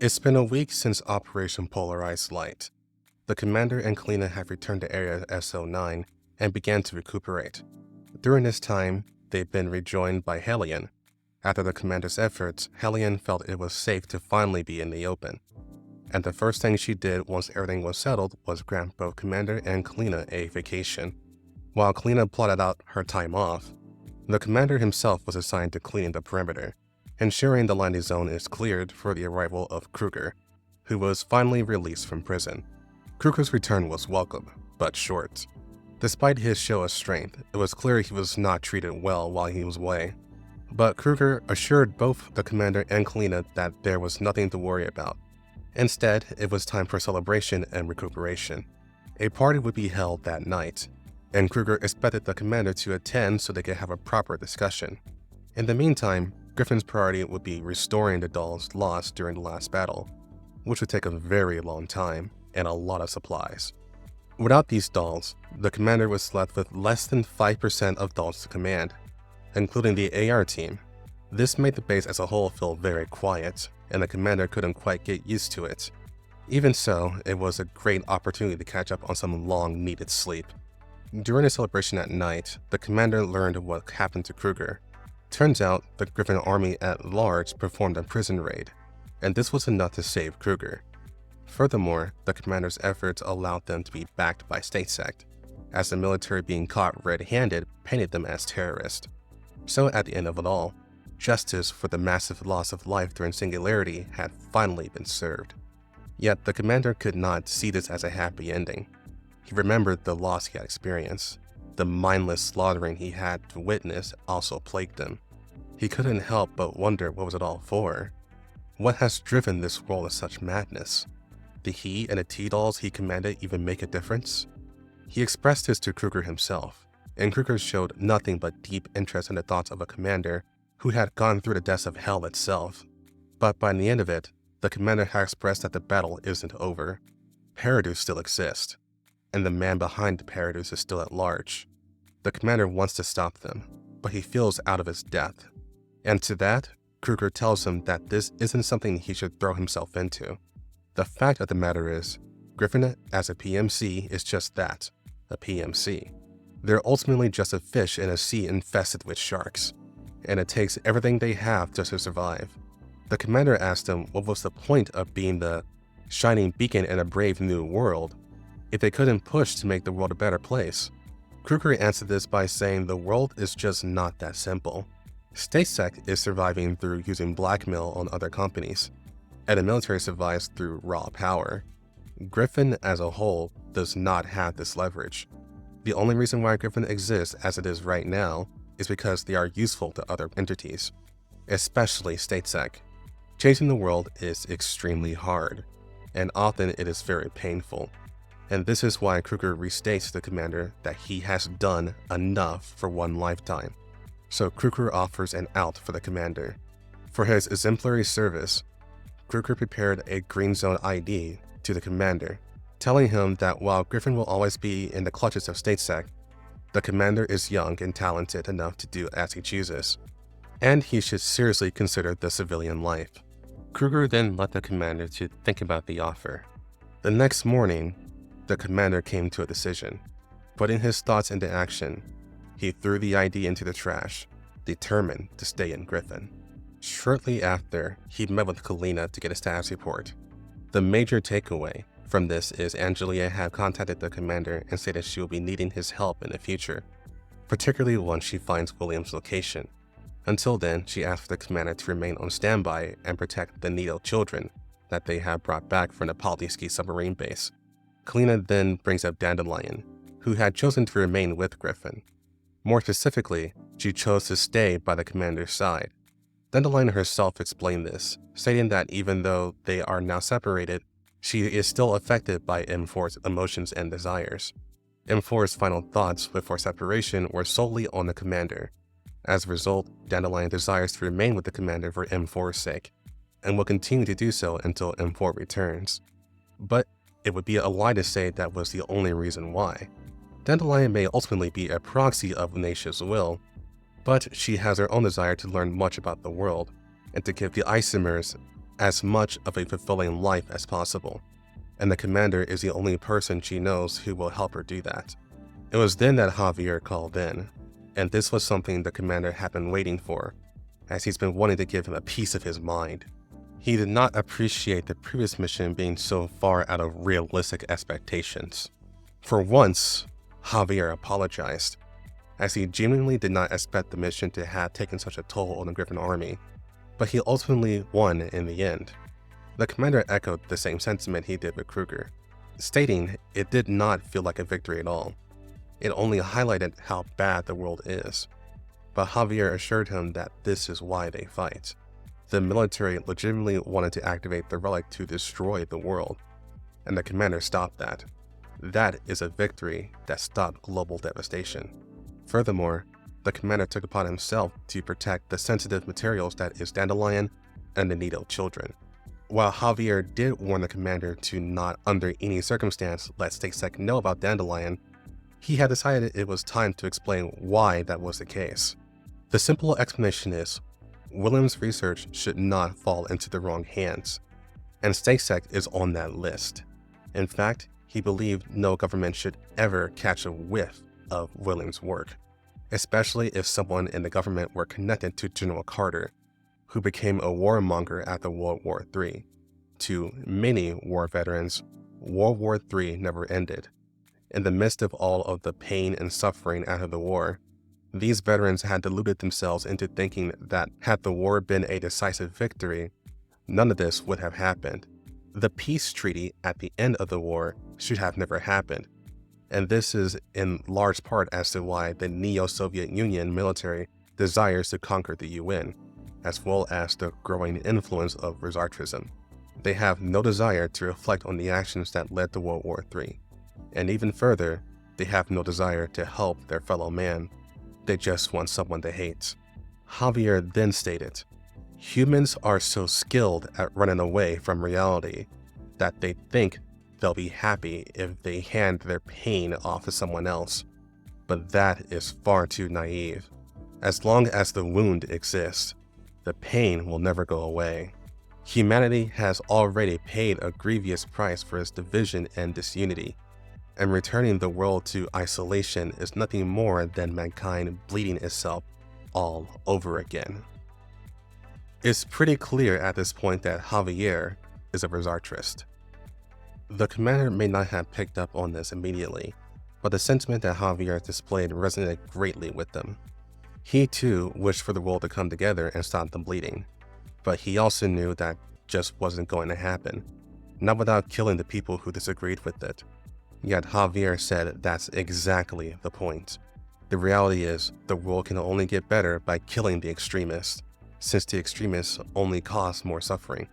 It's been a week since Operation Polarized Light. The commander and Kalina have returned to Area SO9 and began to recuperate. During this time, they've been rejoined by Hellion. After the commander's efforts, Hellion felt it was safe to finally be in the open. And the first thing she did once everything was settled was grant both commander and Kalina a vacation. While Kalina plotted out her time off, the commander himself was assigned to cleaning the perimeter, ensuring the landing zone is cleared for the arrival of Krueger, who was finally released from prison. Krueger's return was welcome, but short. Despite his show of strength, it was clear he was not treated well while he was away. But Krueger assured both the commander and Kalina that there was nothing to worry about. Instead, it was time for celebration and recuperation. A party would be held that night, and Krueger expected the commander to attend so they could have a proper discussion. In the meantime, Griffin's priority would be restoring the dolls lost during the last battle, which would take a very long time and a lot of supplies. Without these dolls, the commander was left with less than 5% of dolls to command, including the AR team. This made the base as a whole feel very quiet, and the commander couldn't quite get used to it. Even so, it was a great opportunity to catch up on some long-needed sleep. During the celebration at night, the commander learned what happened to Krueger. Turns out, the Griffin army at large performed a prison raid, and this was enough to save Krueger. Furthermore, the commander's efforts allowed them to be backed by StateSec, as the military being caught red-handed painted them as terrorists. So at the end of it all, justice for the massive loss of life during Singularity had finally been served. Yet the commander could not see this as a happy ending. He remembered the loss he had experienced. The mindless slaughtering he had to witness also plagued him. He couldn't help but wonder what was it all for. What has driven this world to such madness? Did he and the T-Dolls he commanded even make a difference? He expressed this to Krueger himself, and Krueger showed nothing but deep interest in the thoughts of a commander who had gone through the depths of hell itself. But by the end of it, the commander had expressed that the battle isn't over. Paradise still exists, and the man behind the Paradise is still at large. The commander wants to stop them, but he feels out of his depth. And to that, Krueger tells him that this isn't something he should throw himself into. The fact of the matter is, Griffin as a PMC is just that, a PMC. They're ultimately just a fish in a sea infested with sharks, and it takes everything they have just to survive. The commander asked him what was the point of being the shining beacon in a brave new world if they couldn't push to make the world a better place. Krueger answered this by saying the world is just not that simple. StateSec is surviving through using blackmail on other companies, and the military survives through raw power. Griffin as a whole does not have this leverage. The only reason why Griffin exists as it is right now is because they are useful to other entities, especially StateSec. Changing the world is extremely hard, and often it is very painful. And this is why Krueger restates to the commander that he has done enough for one lifetime. So Krueger offers an out for the commander. For his exemplary service, Krueger prepared a Green Zone ID to the commander, telling him that while Griffin will always be in the clutches of StateSec, the commander is young and talented enough to do as he chooses, and he should seriously consider the civilian life. Krueger then left the commander to think about the offer. The next morning, the commander came to a decision. Putting his thoughts into action, he threw the ID into the trash, determined to stay in Griffin. Shortly after, he met with Kalina to get a status report. The major takeaway from this is Angelia had contacted the commander and stated she will be needing his help in the future, particularly once she finds William's location. Until then, she asked the commander to remain on standby and protect the Needle children that they have brought back from the Poldyski submarine base. Kalina then brings up Dandelion, who had chosen to remain with Griffin. More specifically, she chose to stay by the commander's side. Dandelion herself explained this, stating that even though they are now separated, she is still affected by M4's emotions and desires. M4's final thoughts before separation were solely on the commander. As a result, Dandelion desires to remain with the commander for M4's sake, and will continue to do so until M4 returns. But it would be a lie to say that was the only reason why. Dandelion may ultimately be a proxy of Naisha's will, but she has her own desire to learn much about the world, and to give the isomers as much of a fulfilling life as possible, and the commander is the only person she knows who will help her do that. It was then that Javier called in, and this was something the commander had been waiting for, as he's been wanting to give him a piece of his mind. He did not appreciate the previous mission being so far out of realistic expectations. For once, Javier apologized, as he genuinely did not expect the mission to have taken such a toll on the Griffin army, but he ultimately won in the end. The commander echoed the same sentiment he did with Krueger, stating it did not feel like a victory at all. It only highlighted how bad the world is. But Javier assured him that this is why they fight. The military legitimately wanted to activate the relic to destroy the world, and the commander stopped that. That is a victory that stopped global devastation. Furthermore, the commander took upon himself to protect the sensitive materials that is Dandelion and the Nido children. While Javier did warn the commander to not under any circumstance let Stacek know about Dandelion, he had decided it was time to explain why that was the case. The simple explanation is, William's research should not fall into the wrong hands, and Stacek is on that list. In fact, he believed no government should ever catch a whiff of William's work, especially if someone in the government were connected to General Carter, who became a warmonger after World War III. To many war veterans, World War III never ended. In the midst of all of the pain and suffering after the war, these veterans had deluded themselves into thinking that had the war been a decisive victory, none of this would have happened. The peace treaty at the end of the war should have never happened, and this is in large part as to why the Neo-Soviet Union military desires to conquer the UN, as well as the growing influence of Resartrism. They have no desire to reflect on the actions that led to World War III, and even further, they have no desire to help their fellow man. They just want someone to hate. Javier then stated, humans are so skilled at running away from reality that they think they'll be happy if they hand their pain off to someone else. But that is far too naive. As long as the wound exists, the pain will never go away. Humanity has already paid a grievous price for its division and disunity, and returning the world to isolation is nothing more than mankind bleeding itself all over again. It's pretty clear at this point that Javier is a Resartrist. The commander may not have picked up on this immediately, but the sentiment that Javier displayed resonated greatly with them. He too wished for the world to come together and stop the bleeding, but he also knew that just wasn't going to happen, not without killing the people who disagreed with it. Yet Javier said that's exactly the point. The reality is, the world can only get better by killing the extremists, since the extremists only cause more suffering.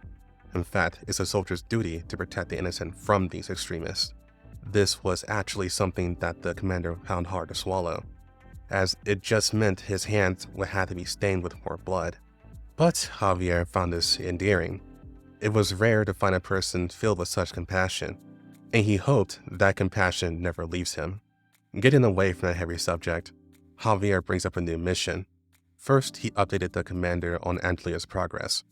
In fact, it's a soldier's duty to protect the innocent from these extremists. This was actually something that the commander found hard to swallow, as it just meant his hands would have to be stained with more blood. But Javier found this endearing. It was rare to find a person filled with such compassion, and he hoped that compassion never leaves him. Getting away from that heavy subject, Javier brings up a new mission. First, he updated the commander on Angelia's progress.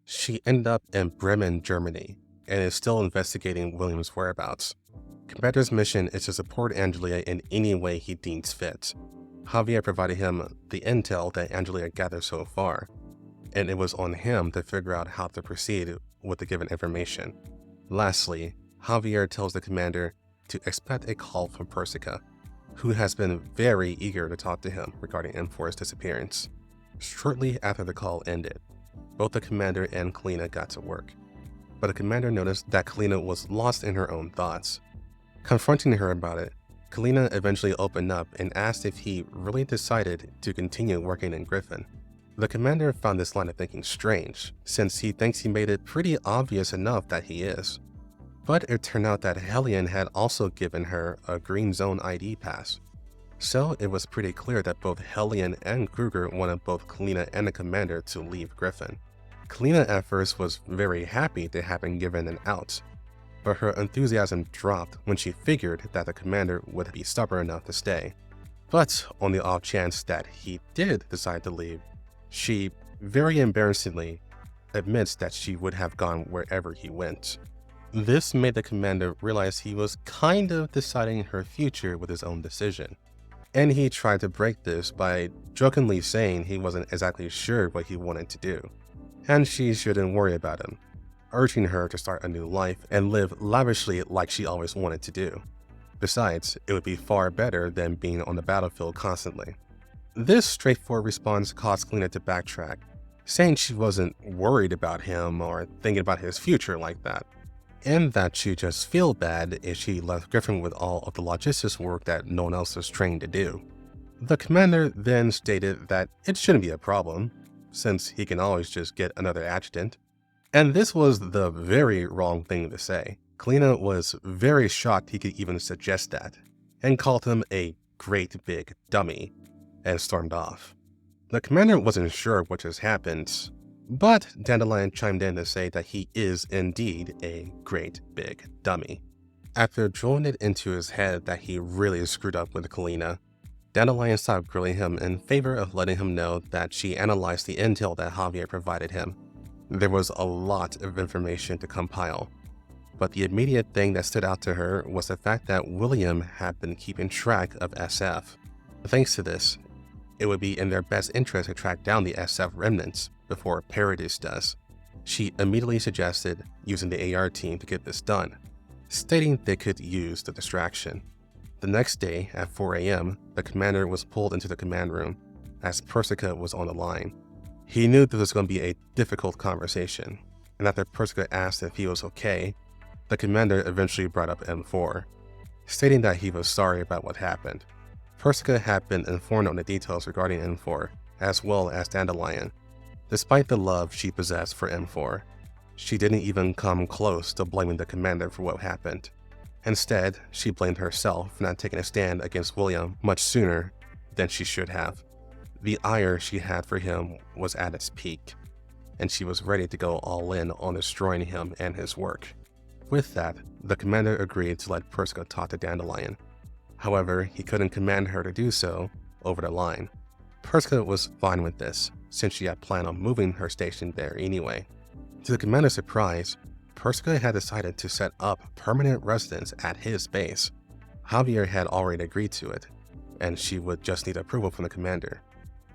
She ended up in Bremen, Germany, and is still investigating William's whereabouts. Commander's mission is to support Angelia in any way he deems fit. Javier provided him the intel that Angelia gathered so far, and it was on him to figure out how to proceed with the given information. Lastly, Javier tells the commander to expect a call from Persica, who has been very eager to talk to him regarding M4's disappearance. Shortly after the call ended, both the commander and Kalina got to work, but the commander noticed that Kalina was lost in her own thoughts. Confronting her about it, Kalina eventually opened up and asked if he really decided to continue working in Griffin. The commander found this line of thinking strange, since he thinks he made it pretty obvious enough that he is. But it turned out that Hellion had also given her a Green Zone ID pass. So it was pretty clear that both Hellion and Krueger wanted both Kalina and the commander to leave Griffin. Kalina at first was very happy to have been given an out, but her enthusiasm dropped when she figured that the commander would be stubborn enough to stay. But on the off chance that he did decide to leave, she, very embarrassingly, admits that she would have gone wherever he went. This made the commander realize he was kind of deciding her future with his own decision. And he tried to break this by jokingly saying he wasn't exactly sure what he wanted to do, and she shouldn't worry about him, urging her to start a new life and live lavishly like she always wanted to do. Besides, it would be far better than being on the battlefield constantly. This straightforward response caused Kleena to backtrack, saying she wasn't worried about him or thinking about his future like that, and that she'd just feel bad if she left Griffin with all of the logistics work that no one else was trained to do. The commander then stated that it shouldn't be a problem, since he can always just get another adjutant. And this was the very wrong thing to say. Kleena was very shocked he could even suggest that, and called him a great big dummy, and stormed off. The commander wasn't sure what just happened, but Dandelion chimed in to say that he is indeed a great big dummy. After drilling it into his head that he really screwed up with Kleena, Dandelion stopped grilling him in favor of letting him know that she analyzed the intel that Javier provided him. There was a lot of information to compile, but the immediate thing that stood out to her was the fact that William had been keeping track of SF. Thanks to this, it would be in their best interest to track down the SF remnants before Paradis does. She immediately suggested using the AR team to get this done, stating they could use the distraction. The next day at 4 a.m., the commander was pulled into the command room as Persica was on the line. He knew this was going to be a difficult conversation, and after Persica asked if he was okay, the commander eventually brought up M4, stating that he was sorry about what happened. Persica had been informed on the details regarding M4, as well as Dandelion. Despite the love she possessed for M4, she didn't even come close to blaming the commander for what happened. Instead, she blamed herself for not taking a stand against William much sooner than she should have. The ire she had for him was at its peak, and she was ready to go all in on destroying him and his work. With that, the commander agreed to let Persica talk to Dandelion. However, he couldn't command her to do so over the line. Persica was fine with this, since she had planned on moving her station there anyway. To the commander's surprise, Persica had decided to set up permanent residence at his base. Javier had already agreed to it, and she would just need approval from the commander.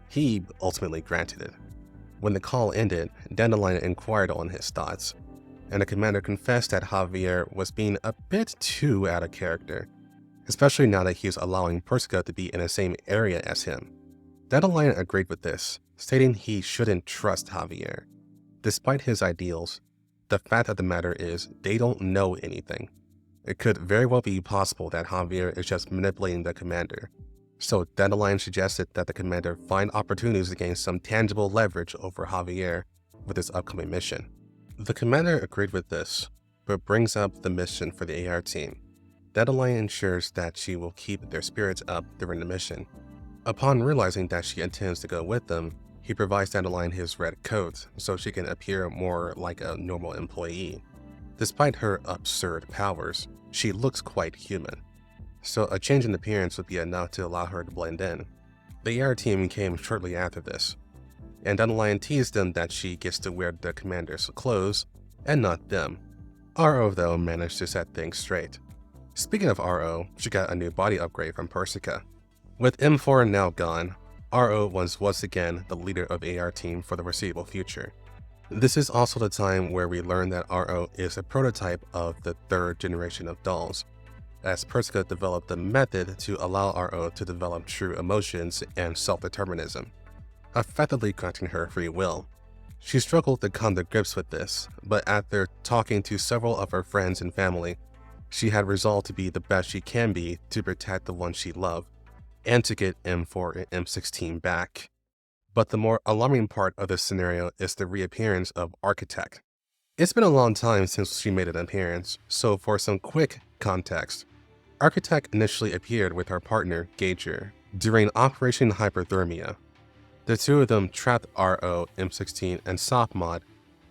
He ultimately granted it. When the call ended, Dandelion inquired on his thoughts, and the commander confessed that Javier was being a bit too out of character, especially now that he was allowing Persica to be in the same area as him. Dandelion agreed with this, stating he shouldn't trust Javier. Despite his ideals, the fact of the matter is they don't know anything. It could very well be possible that Javier is just manipulating the commander. So Dandelion suggested that the commander find opportunities to gain some tangible leverage over Javier with his upcoming mission. The commander agreed with this, but brings up the mission for the AR team. Dandelion ensures that she will keep their spirits up during the mission. Upon realizing that she intends to go with them, he provides Dandelion his red coat so she can appear more like a normal employee. Despite her absurd powers, she looks quite human, so a change in appearance would be enough to allow her to blend in. The AR team came shortly after this, and Dandelion teased them that she gets to wear the commander's clothes and not them. RO though managed to set things straight. Speaking of RO, she got a new body upgrade from Persica. With M4 now gone, RO was once again the leader of AR team for the foreseeable future. This is also the time where we learn that RO is a prototype of the third generation of dolls, as Persica developed a method to allow RO to develop true emotions and self-determinism, effectively granting her free will. She struggled to come to grips with this, but after talking to several of her friends and family, she had resolved to be the best she can be to protect the one she loved, and to get M4 and M16 back. But the more alarming part of this scenario is the reappearance of Architect. It's been a long time since she made an appearance, so for some quick context, Architect initially appeared with her partner, Gauger, during Operation Hyperthermia. The two of them trapped RO, M16, and Softmod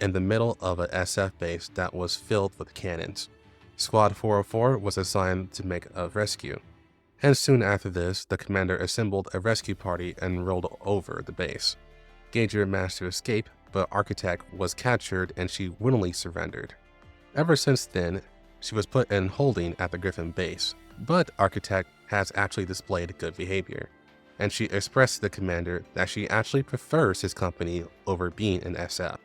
in the middle of a SF base that was filled with cannons. Squad 404 was assigned to make a rescue, and soon after this, the commander assembled a rescue party and rolled over the base. Gauger managed to escape, but Architect was captured and she willingly surrendered. Ever since then, she was put in holding at the Griffin base, but Architect has actually displayed good behavior, and she expressed to the commander that she actually prefers his company over being an SF.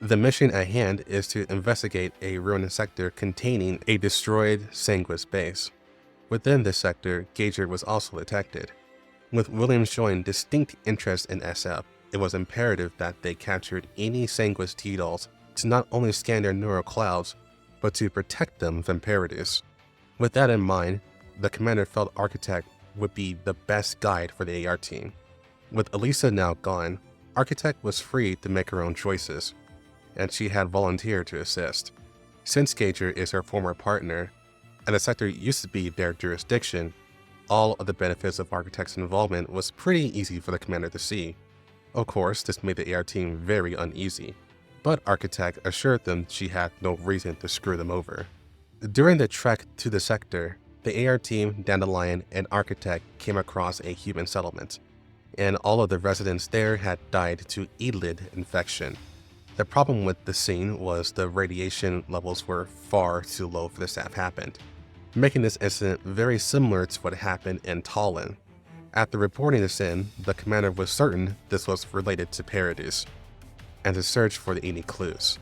The mission at hand is to investigate a ruined sector containing a destroyed Sanguis base. Within this sector, Gauger was also detected. With William showing distinct interest in SF, it was imperative that they captured any Sanguis T-dolls to not only scan their neural clouds, but to protect them from Paradis. With that in mind, the commander felt Architect would be the best guide for the AR team. With Elisa now gone, Architect was free to make her own choices, and she had volunteered to assist. Since Gauger is her former partner, and the sector used to be their jurisdiction, all of the benefits of Architect's involvement was pretty easy for the commander to see. Of course, this made the AR team very uneasy, but Architect assured them she had no reason to screw them over. During the trek to the sector, the AR team, Dandelion, and Architect came across a human settlement, and all of the residents there had died to elid infection. The problem with the scene was the radiation levels were far too low for this to have happened, making this incident very similar to what happened in Tallinn. After reporting this in, the commander was certain this was related to Paradis, and to search for any clues.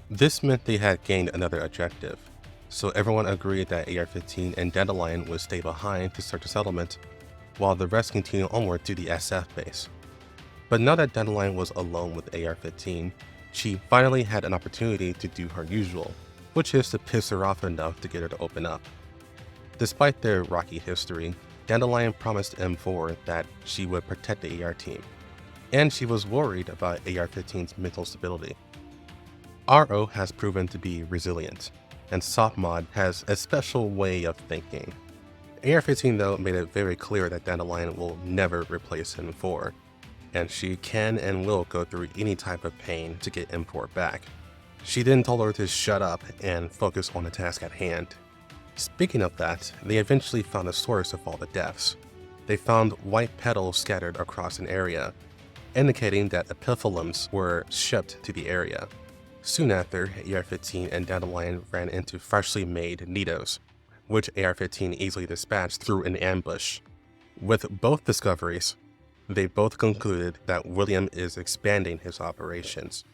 This meant they had gained another objective, so everyone agreed that AR-15 and Dandelion would stay behind to search the settlement, while the rest continued onward to the SF base. But now that Dandelion was alone with AR-15, she finally had an opportunity to do her usual, which is to piss her off enough to get her to open up. Despite their rocky history, Dandelion promised M4 that she would protect the AR team, and she was worried about AR-15's mental stability. RO has proven to be resilient, and Softmod has a special way of thinking. AR-15 though made it very clear that Dandelion will never replace M4, and she can and will go through any type of pain to get M4 back. She then told her to shut up and focus on the task at hand. Speaking of that, they eventually found the source of all the deaths. They found white petals scattered across an area, indicating that epiphyllums were shipped to the area. Soon after, AR-15 and Dandelion ran into freshly made Nidos, which AR-15 easily dispatched through an ambush. With both discoveries, they both concluded that William is expanding his operations,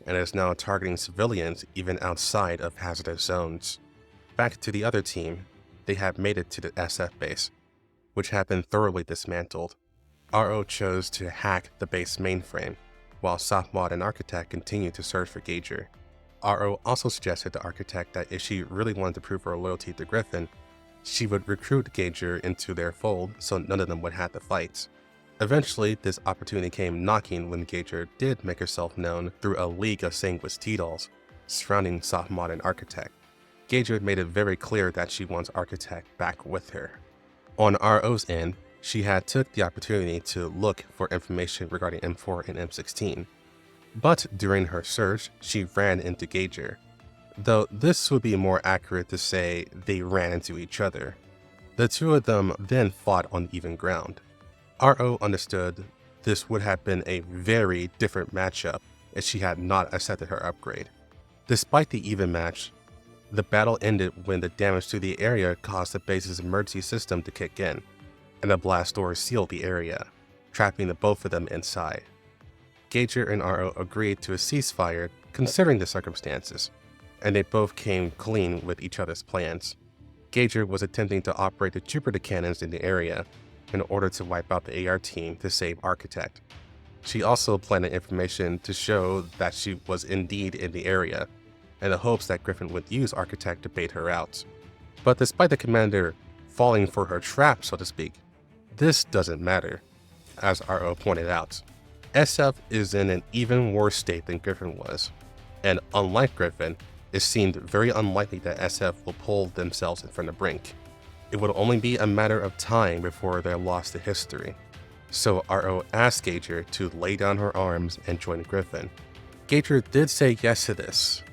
and is now targeting civilians even outside of hazardous zones. Back to the other team, they had made it to the SF base, which had been thoroughly dismantled. RO chose to hack the base mainframe, while Softmod and Architect continued to search for Gauger. RO also suggested to Architect that if she really wanted to prove her loyalty to Griffin, she would recruit Gauger into their fold so none of them would have to fight. Eventually, this opportunity came knocking when Gauger did make herself known through a league of Sanguis T-dolls surrounding Softmod and Architect. Gauger made it very clear that she wants Architect back with her. On RO's end, she had took the opportunity to look for information regarding M4 and M16. But during her search, she ran into Gauger, though this would be more accurate to say they ran into each other. The two of them then fought on even ground. RO understood this would have been a very different matchup if she had not accepted her upgrade. Despite the even match, the battle ended when the damage to the area caused the base's emergency system to kick in, and the blast door sealed the area, trapping the both of them inside. Gauger and RO agreed to a ceasefire considering the circumstances, and they both came clean with each other's plans. Gauger was attempting to operate the Jupiter cannons in the area in order to wipe out the AR team to save Architect. She also planted information to show that she was indeed in the area, in the hopes that Griffin would use Architect to bait her out. But despite the commander falling for her trap, so to speak, this doesn't matter, as RO pointed out. SF is in an even worse state than Griffin was, and unlike Griffin, it seemed very unlikely that SF will pull themselves from the brink. It would only be a matter of time before they're lost to history. So RO asked Gauger to lay down her arms and join Griffin. Gauger did say yes to this,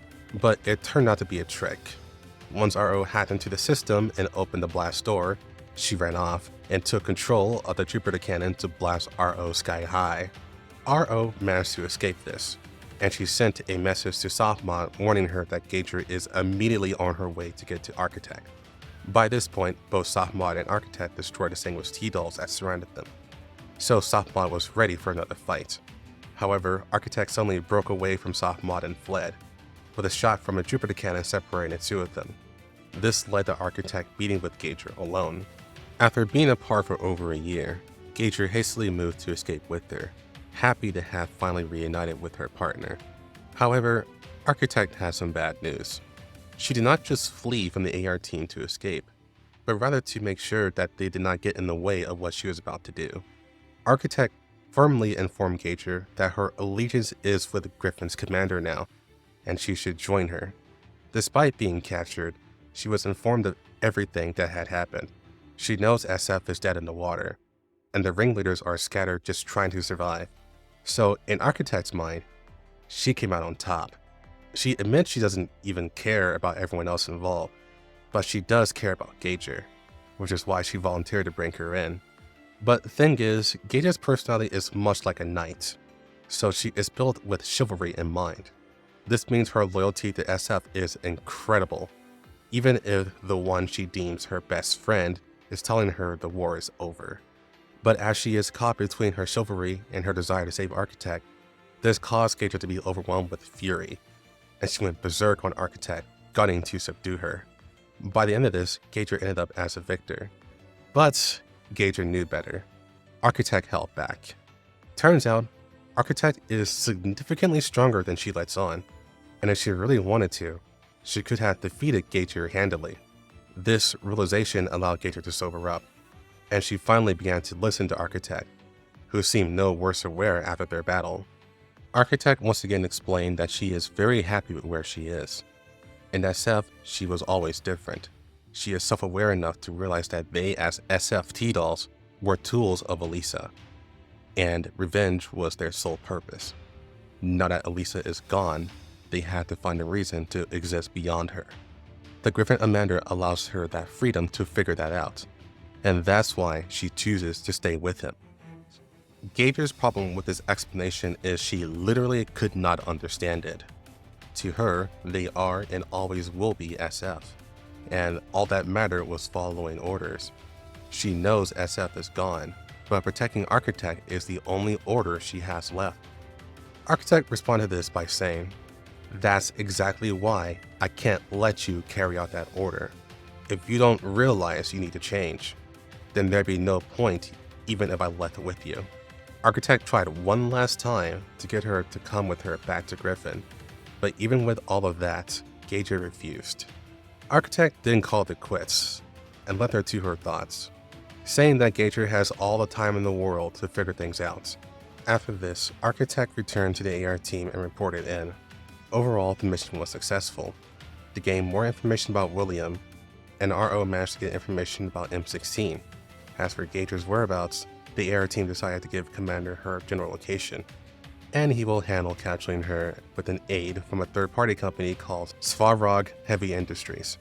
but it turned out to be a trick. Once RO hacked into the system and opened the blast door, she ran off and took control of the Jupiter cannon to blast RO sky high. RO managed to escape this, and she sent a message to Sophomod warning her that Gager is immediately on her way to get to Architect. By this point, both Sophomod and Architect destroyed the Sanguish T-dolls that surrounded them, so Sophomod was ready for another fight. However, Architect suddenly broke away from Sophomod and fled, with a shot from a Jupiter cannon separating the two of them. This led to Architect beating with Gager alone. After being apart for over a year, Gager hastily moved to escape with her, happy to have finally reunited with her partner. However, Architect has some bad news. She did not just flee from the AR team to escape, but rather to make sure that they did not get in the way of what she was about to do. Architect firmly informed Gager that her allegiance is with Griffin's commander now, and she should join her. Despite being captured, she was informed of everything that had happened. She knows SF is dead in the water, and the ringleaders are scattered just trying to survive. So in Architect's mind, she came out on top. She admits she doesn't even care about everyone else involved, but she does care about Gager, which is why she volunteered to bring her in. But the thing is, Gager's personality is much like a knight, so she is built with chivalry in mind. This means her loyalty to SF is incredible, even if the one she deems her best friend is telling her the war is over. But as she is caught between her chivalry and her desire to save Architect, this caused Gager to be overwhelmed with fury, and she went berserk on Architect, gunning to subdue her. By the end of this, Gager ended up as a victor. But Gager knew better. Architect held back. Turns out, Architect is significantly stronger than she lets on, and if she really wanted to, she could have defeated Gager handily. This realization allowed Gager to sober up, and she finally began to listen to Architect, who seemed no worse aware after their battle. Architect once again explained that she is very happy with where she is. In SF, she was always different. She is self-aware enough to realize that they, as SF T-dolls, were tools of Elisa, and revenge was their sole purpose. Now that Elisa is gone, they had to find a reason to exist beyond her. The Griffin Amanda allows her that freedom to figure that out, and that's why she chooses to stay with him. Gager's problem with this explanation is she literally could not understand it. To her, they are and always will be SF, and all that mattered was following orders. She knows SF is gone, but protecting Architect is the only order she has left. Architect responded to this by saying, "That's exactly why I can't let you carry out that order. If you don't realize you need to change, then there'd be no point even if I left it with you." Architect tried one last time to get her to come with her back to Griffin, but even with all of that, Gager refused. Architect then called it quits and left her to her thoughts, saying that Gager has all the time in the world to figure things out. After this, Architect returned to the AR team and reported in. Overall, the mission was successful. To gain more information about William, and RO managed to get information about M16. As for Gager's whereabouts, the AR team decided to give Commander her general location, and he will handle capturing her with an aid from a third-party company called Svarog Heavy Industries.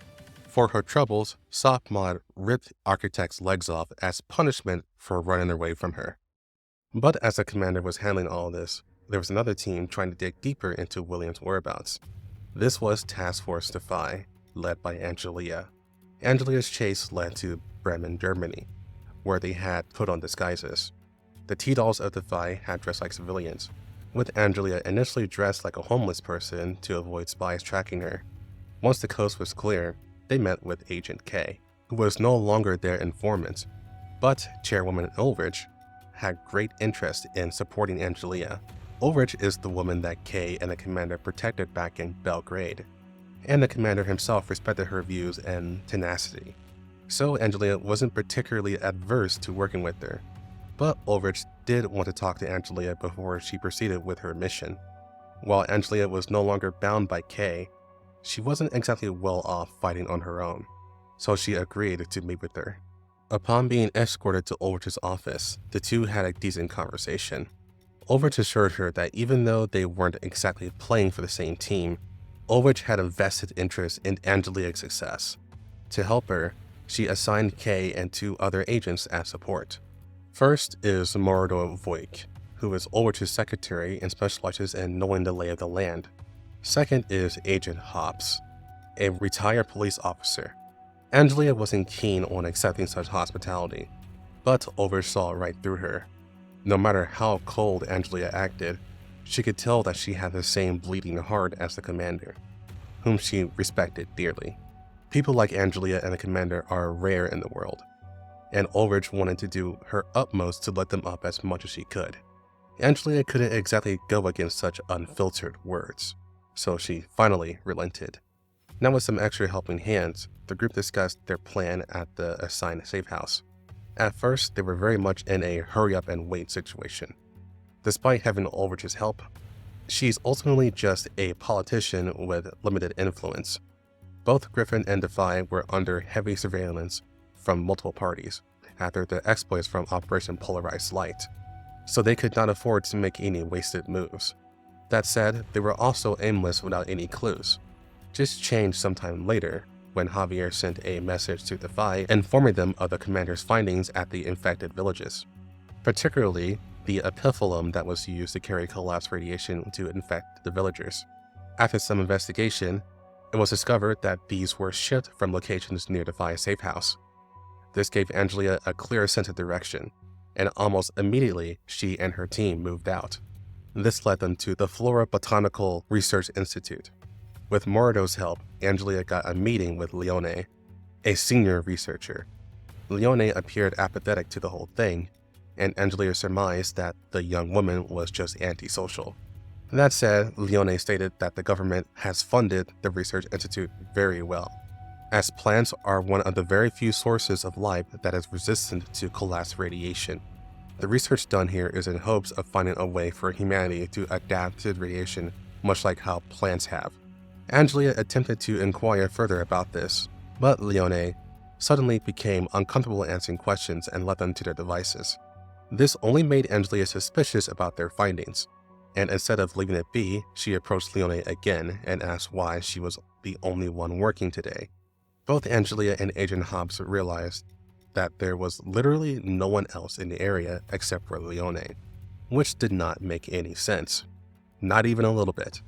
For her troubles, Sophomod ripped Architect's legs off as punishment for running away from her. But as the commander was handling all this, there was another team trying to dig deeper into William's whereabouts. This was Task Force Defy, led by Angelia. Angelia's chase led to Bremen, Germany, where they had put on disguises. The T-dolls of Defy had dressed like civilians, with Angelia initially dressed like a homeless person to avoid spies tracking her. Once the coast was clear, they met with Agent K, who was no longer their informant, but Chairwoman Ulrich had great interest in supporting Angelia. Ulrich is the woman that K and the commander protected back in Belgrade, and the commander himself respected her views and tenacity. So Angelia wasn't particularly adverse to working with her, but Ulrich did want to talk to Angelia before she proceeded with her mission. While Angelia was no longer bound by K, she wasn't exactly well off fighting on her own, so she agreed to meet with her. Upon being escorted to Ulrich's office, the two had a decent conversation. Ulrich assured her that even though they weren't exactly playing for the same team, Ulrich had a vested interest in Angelia's success. To help her, she assigned Kay and 2 other agents as support. First is Morodo Voigt, who is Ulrich's secretary and specializes in knowing the lay of the land. Second is Agent Hobbs, a retired police officer. Angelia wasn't keen on accepting such hospitality, but Ulrich saw right through her. No matter how cold Angelia acted, she could tell that she had the same bleeding heart as the commander, whom she respected dearly. People like Angelia and the commander are rare in the world, and Ulrich wanted to do her utmost to let them up as much as she could. Angelia couldn't exactly go against such unfiltered words, so she finally relented. Now with some extra helping hands, the group discussed their plan at the assigned safe house. At first, they were very much in a hurry-up-and-wait situation. Despite having Ulrich's help, she's ultimately just a politician with limited influence. Both Griffin and Defy were under heavy surveillance from multiple parties after the exploits from Operation Polarized Light, so they could not afford to make any wasted moves. That said, they were also aimless without any clues. Just changed sometime later when Javier sent a message to Defy informing them of the commander's findings at the infected villages, particularly the epiphyllum that was used to carry collapsed radiation to infect the villagers. After some investigation, it was discovered that these were shipped from locations near Defy's safe house. This gave Angelia a clear sense of direction, and almost immediately she and her team moved out. This led them to the Flora Botanical Research Institute. With Morido's help, Angelia got a meeting with Leone, a senior researcher. Leone appeared apathetic to the whole thing, and Angelia surmised that the young woman was just antisocial. That said, Leone stated that the government has funded the research institute very well, as plants are one of the very few sources of life that is resistant to collapsed radiation. The research done here is in hopes of finding a way for humanity to adapt to radiation, much like how plants have. Angelia attempted to inquire further about this, but Leone suddenly became uncomfortable answering questions and led them to their devices. This only made Angelia suspicious about their findings, and instead of leaving it be, she approached Leone again and asked why she was the only one working today. Both Angelia and Agent Hobbs realized that there was literally no one else in the area except for Leone, which did not make any sense. Not even a little bit.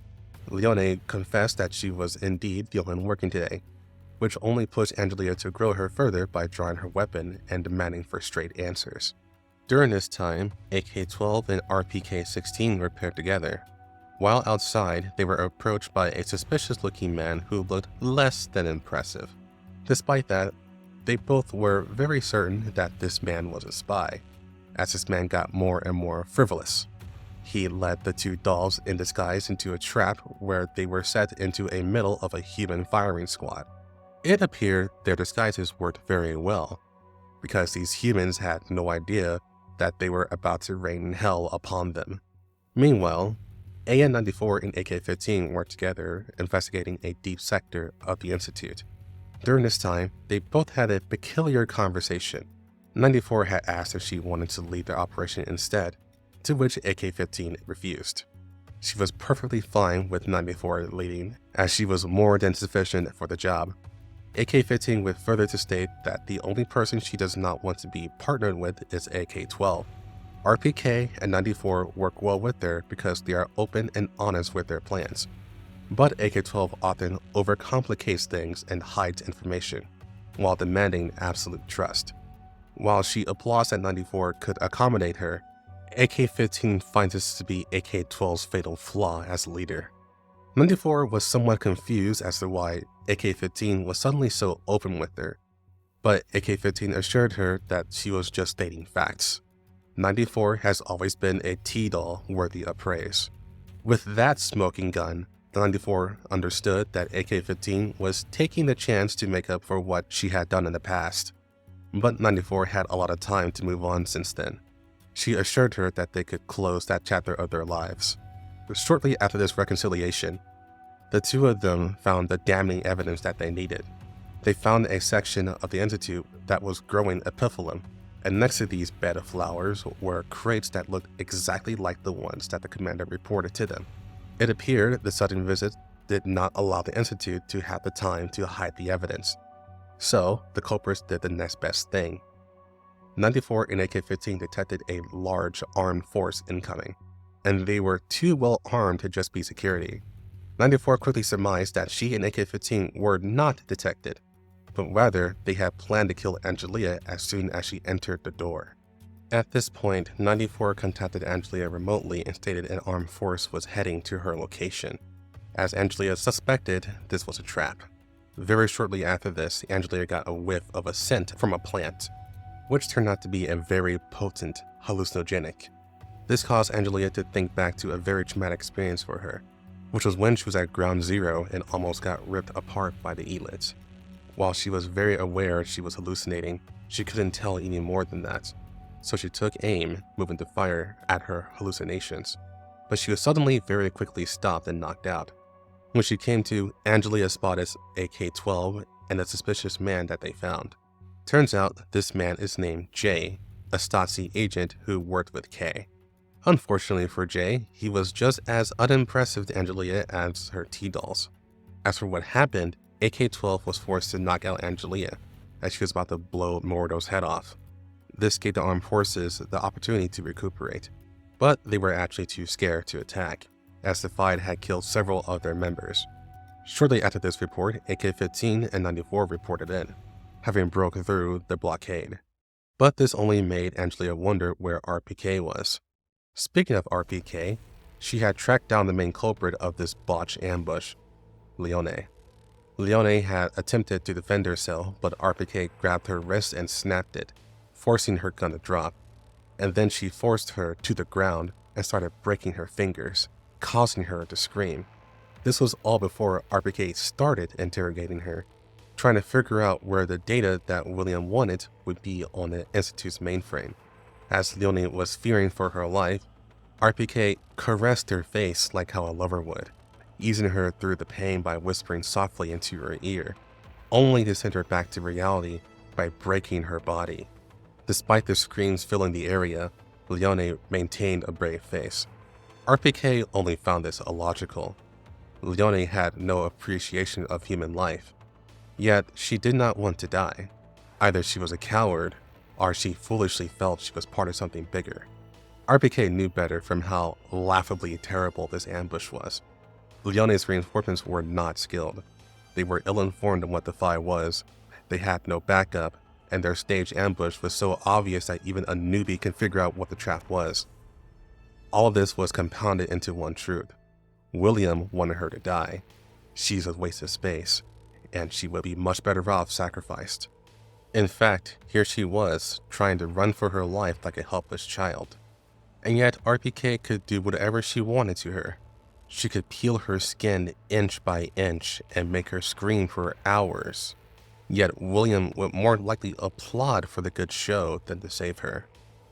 Leone confessed that she was indeed the only one working today, which only pushed Angelia to grill her further by drawing her weapon and demanding for straight answers. During this time, AK-12 and RPK-16 were paired together. While outside, they were approached by a suspicious-looking man who looked less than impressive. Despite that, they both were very certain that this man was a spy, as this man got more and more frivolous. He led the two dolls in disguise into a trap where they were set into a middle of a human firing squad. It appeared their disguises worked very well, because these humans had no idea that they were about to rain hell upon them. Meanwhile, AN-94 and AK-15 worked together investigating a deep sector of the Institute. During this time, they both had a peculiar conversation. 94 had asked if she wanted to lead their operation instead, to which AK-15 refused. She was perfectly fine with 94 leading, as she was more than sufficient for the job. AK-15 went further to state that the only person she does not want to be partnered with is AK-12. RPK and 94 work well with her because they are open and honest with their plans. But AK-12 often overcomplicates things and hides information, while demanding absolute trust. While she applauds that 94 could accommodate her, AK-15 finds this to be AK-12's fatal flaw as leader. 94 was somewhat confused as to why AK-15 was suddenly so open with her, but AK-15 assured her that she was just stating facts. 94 has always been a T-doll worthy of praise. With that smoking gun, 94 understood that AK-15 was taking the chance to make up for what she had done in the past, but 94 had a lot of time to move on since then. She assured her that they could close that chapter of their lives. Shortly after this reconciliation, the two of them found the damning evidence that they needed. They found a section of the Institute that was growing epiphyllum, and next to these bed of flowers were crates that looked exactly like the ones that the commander reported to them. It appeared the sudden visit did not allow the Institute to have the time to hide the evidence. So, the culprits did the next best thing. 94 and AK-15 detected a large armed force incoming, and they were too well armed to just be security. 94 quickly surmised that she and AK-15 were not detected, but rather they had planned to kill Angelia as soon as she entered the door. At this point, 94 contacted Angelia remotely and stated an armed force was heading to her location, as Angelia suspected this was a trap. Very shortly after this, Angelia got a whiff of a scent from a plant, which turned out to be a very potent hallucinogenic. This caused Angelia to think back to a very traumatic experience for her, which was when she was at ground zero and almost got ripped apart by the elites. While she was very aware she was hallucinating, she couldn't tell any more than that, so she took aim, moving to fire at her hallucinations. But she was suddenly very quickly stopped and knocked out. When she came to, Angelia spotted AK-12 and a suspicious man that they found. Turns out this man is named Jay, a Stasi agent who worked with K. Unfortunately for Jay, he was just as unimpressive to Angelia as her T-dolls. As for what happened, AK-12 was forced to knock out Angelia as she was about to blow Mordo's head off. This gave the armed forces the opportunity to recuperate, but they were actually too scared to attack, as Defy had killed several of their members. Shortly after this report, AK-15 and 94 reported in, having broken through the blockade. But this only made Angelia wonder where RPK was. Speaking of RPK, she had tracked down the main culprit of this botched ambush, Leone. Leone had attempted to defend herself, but RPK grabbed her wrist and snapped it, forcing her gun to drop, and then she forced her to the ground and started breaking her fingers, causing her to scream. This was all before RPK started interrogating her, trying to figure out where the data that William wanted would be on the Institute's mainframe. As Leone was fearing for her life, RPK caressed her face like how a lover would, easing her through the pain by whispering softly into her ear, only to send her back to reality by breaking her body. Despite the screams filling the area, Leone maintained a brave face. RPK only found this illogical. Leone had no appreciation of human life, yet she did not want to die. Either she was a coward, or she foolishly felt she was part of something bigger. RPK knew better from how laughably terrible this ambush was. Leone's reinforcements were not skilled. They were ill-informed on what Defy was, they had no backup, and their staged ambush was so obvious that even a newbie can figure out what the trap was. All of this was compounded into one truth. William wanted her to die. She's a waste of space, and she would be much better off sacrificed. In fact, here she was, trying to run for her life like a helpless child. And yet RPK could do whatever she wanted to her. She could peel her skin inch by inch and make her scream for hours. Yet William would more likely applaud for the good show than to save her.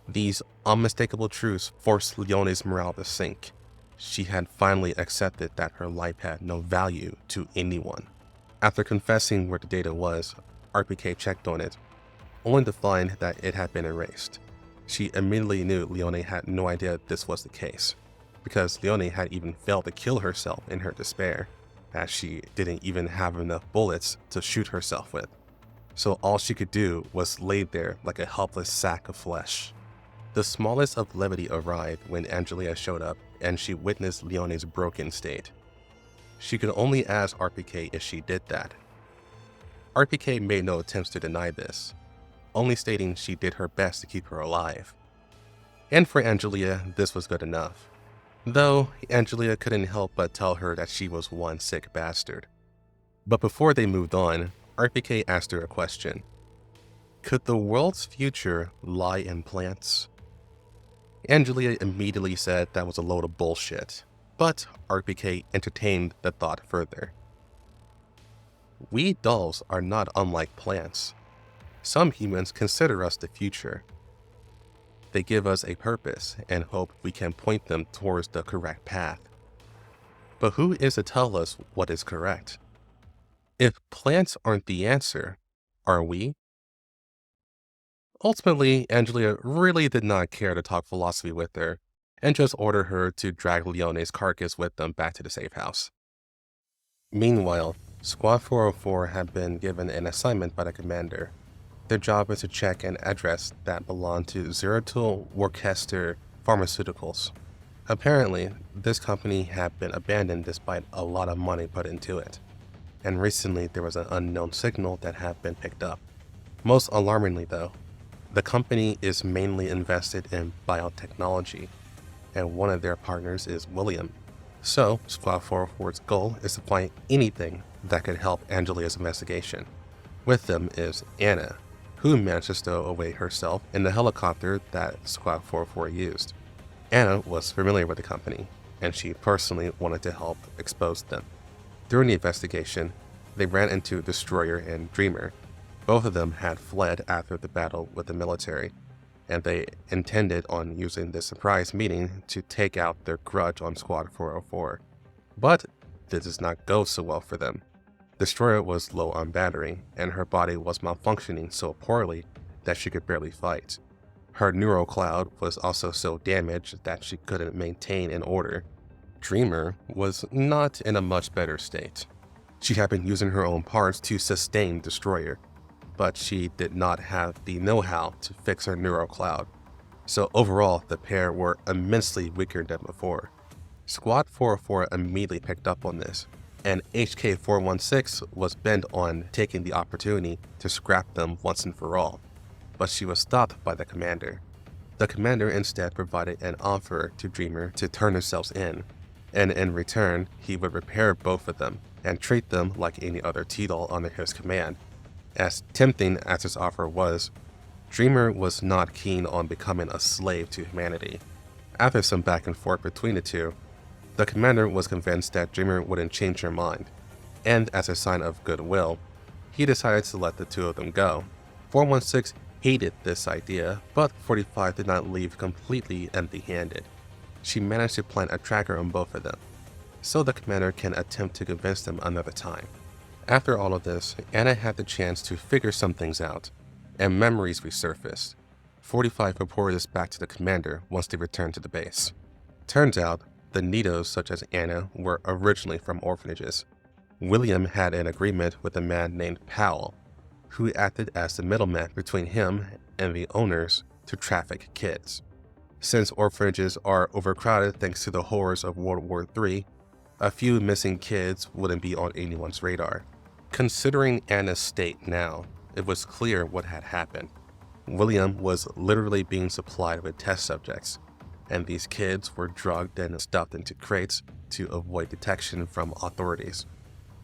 These unmistakable truths forced Leone's morale to sink. She had finally accepted that her life had no value to anyone. After confessing where the data was, RPK checked on it, only to find that it had been erased. She immediately knew Leone had no idea this was the case, because Leone had even failed to kill herself in her despair, as she didn't even have enough bullets to shoot herself with. So all she could do was lay there like a helpless sack of flesh. The smallest of levity arrived when Angelia showed up and she witnessed Leone's broken state. She could only ask RPK if she did that. RPK made no attempts to deny this, only stating she did her best to keep her alive. And for Angelia, this was good enough. Though Angelia couldn't help but tell her that she was one sick bastard. But before they moved on, RPK asked her a question. Could the world's future lie in plants? Angelia immediately said that was a load of bullshit, but RPK entertained the thought further. We dolls are not unlike plants. Some humans consider us the future. They give us a purpose and hope we can point them towards the correct path. But who is to tell us what is correct? If plants aren't the answer, are we? Ultimately, Angelia really did not care to talk philosophy with her, and just ordered her to drag Leone's carcass with them back to the safe house. Meanwhile, Squad 404 had been given an assignment by the commander. Their job is to check an address that belonged to Zeratul Worcester Pharmaceuticals. Apparently, this company had been abandoned despite a lot of money put into it, and recently there was an unknown signal that had been picked up. Most alarmingly though, the company is mainly invested in biotechnology, and one of their partners is William. So, Squad 404's goal is to find anything that could help Angelia's investigation. With them is Anna, who managed to stow away herself in the helicopter that Squad 404 used. Anna was familiar with the company, and she personally wanted to help expose them. During the investigation, they ran into Destroyer and Dreamer. Both of them had fled after the battle with the military, and they intended on using this surprise meeting to take out their grudge on Squad 404. But this does not go so well for them. Destroyer was low on battery, and her body was malfunctioning so poorly that she could barely fight. Her neural cloud was also so damaged that she couldn't maintain an order. Dreamer was not in a much better state. She had been using her own parts to sustain Destroyer, but she did not have the know-how to fix her neural cloud. So overall, the pair were immensely weaker than before. Squad 404 immediately picked up on this, and HK 416 was bent on taking the opportunity to scrap them once and for all, but she was stopped by the commander. The commander instead provided an offer to Dreamer to turn themselves in, and in return, he would repair both of them and treat them like any other T-Doll under his command. As tempting as this offer was, Dreamer was not keen on becoming a slave to humanity. After some back and forth between the two, the commander was convinced that Dreamer wouldn't change her mind, and as a sign of goodwill, he decided to let the two of them go. 416 hated this idea, but 45 did not leave completely empty-handed. She managed to plant a tracker on both of them, so the commander can attempt to convince them another time. After all of this, Anna had the chance to figure some things out, and memories resurfaced. 45 reported this back to the commander once they returned to the base. Turns out, the Nidos such as Anna were originally from orphanages. William had an agreement with a man named Powell, who acted as the middleman between him and the owners to traffic kids. Since orphanages are overcrowded thanks to the horrors of World War III, a few missing kids wouldn't be on anyone's radar. Considering Anna's state now, it was clear what had happened. William was literally being supplied with test subjects, and these kids were drugged and stuffed into crates to avoid detection from authorities.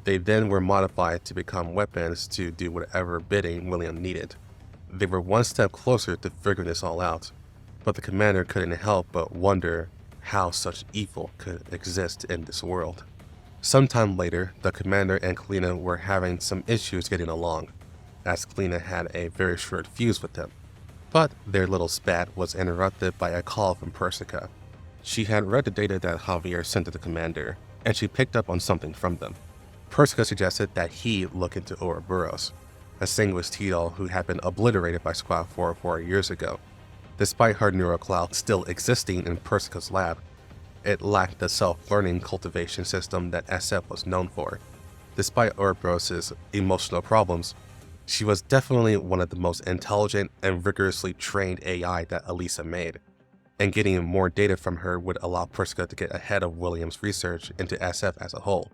They then were modified to become weapons to do whatever bidding William needed. They were one step closer to figuring this all out, but the commander couldn't help but wonder how such evil could exist in this world. Sometime later, the commander and Kalina were having some issues getting along, as Kalina had a very short fuse with them. But their little spat was interrupted by a call from Persica. She had read the data that Javier sent to the commander, and she picked up on something from them. Persica suggested that he look into Ouroboros, a Sanguis T-Doll who had been obliterated by Squad 404 years ago. Despite her neural cloud still existing in Persica's lab, it lacked the self-learning cultivation system that SF was known for. Despite Ouroboros' emotional problems, she was definitely one of the most intelligent and rigorously trained AI that Elisa made, and getting more data from her would allow Persica to get ahead of William's research into SF as a whole.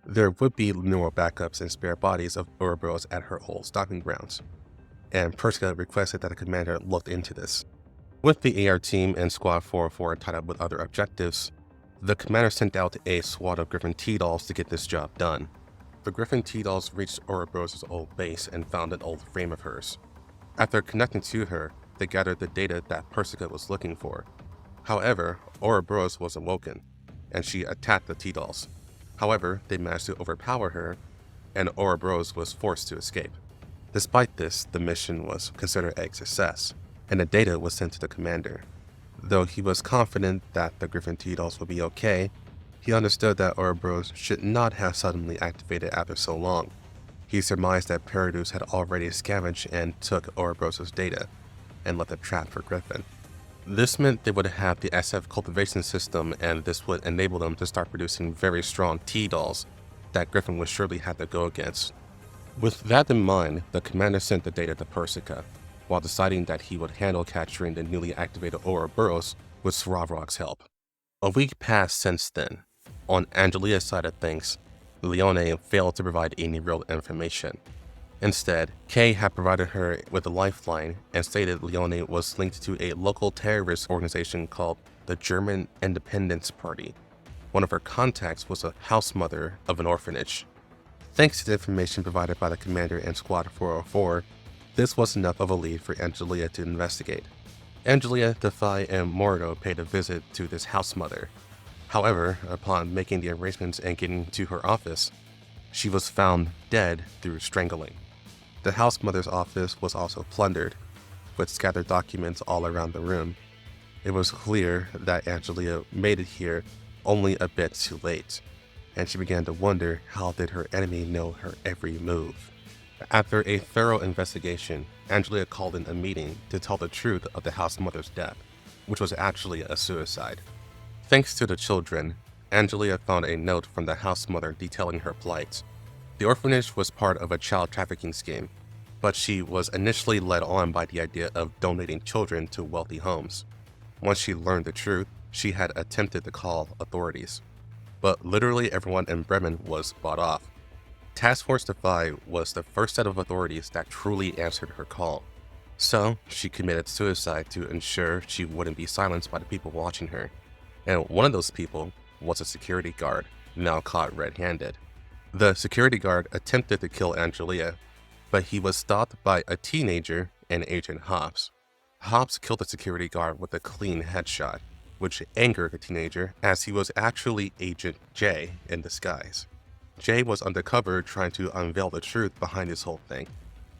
There would be neural backups and spare bodies of Ouroboros at her old stomping grounds, and Persica requested that the commander looked into this. With the AR team and Squad 404 tied up with other objectives, the commander sent out a squad of Griffin T-Dolls to get this job done. The Griffin T-Dolls reached Ouroboros' old base and found an old frame of hers. After connecting to her, they gathered the data that Persica was looking for. However, Ouroboros was awoken, and she attacked the T-Dolls. However, they managed to overpower her, and Ouroboros was forced to escape. Despite this, the mission was considered a success, and the data was sent to the commander. Though he was confident that the Griffin T-Dolls would be okay, he understood that Ouroboros should not have suddenly activated after so long. He surmised that Paradus had already scavenged and took Ouroboros' data, and left a trap for Griffin. This meant they would have the SF cultivation system, and this would enable them to start producing very strong T-Dolls that Griffin would surely have to go against. With that in mind, the commander sent the data to Persica, while deciding that he would handle capturing the newly activated Ouroboros with Swarovrock's help. A week passed since then. On Angelia's side of things, Leone failed to provide any real information. Instead, Kay had provided her with a lifeline and stated Leone was linked to a local terrorist organization called the German Independence Party. One of her contacts was a house mother of an orphanage. Thanks to the information provided by the commander in Squad 404, this was enough of a lead for Angelia to investigate. Angelia, Defy, and Mordo paid a visit to this house mother. However, upon making the arrangements and getting to her office, she was found dead through strangling. The house mother's office was also plundered, with scattered documents all around the room. It was clear that Angelia made it here only a bit too late, and she began to wonder how did her enemy know her every move. After a thorough investigation, Angelia called in a meeting to tell the truth of the house mother's death, which was actually a suicide. Thanks to the children, Angelia found a note from the house mother detailing her plight. The orphanage was part of a child trafficking scheme, but she was initially led on by the idea of donating children to wealthy homes. Once she learned the truth, she had attempted to call authorities, but literally everyone in Bremen was bought off. Task Force Defy was the first set of authorities that truly answered her call, so she committed suicide to ensure she wouldn't be silenced by the people watching her. And one of those people was a security guard, now caught red-handed. The security guard attempted to kill Angelia, but he was stopped by a teenager and Agent Hobbs. Hobbs killed the security guard with a clean headshot, which angered the teenager as he was actually Agent J in disguise. Jay was undercover trying to unveil the truth behind this whole thing,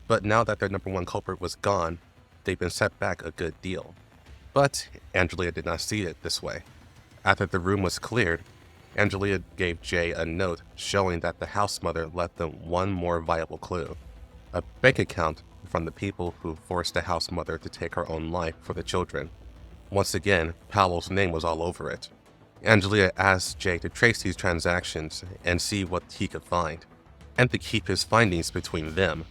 but now that their number one culprit was gone, they've been set back a good deal. But Angelia did not see it this way. After the room was cleared, Angelia gave Jay a note showing that the house mother left them one more viable clue: a bank account from the people who forced the house mother to take her own life for the children. Once again, Powell's name was all over it. Angelia asked Jay to trace these transactions and see what he could find, and to keep his findings between them.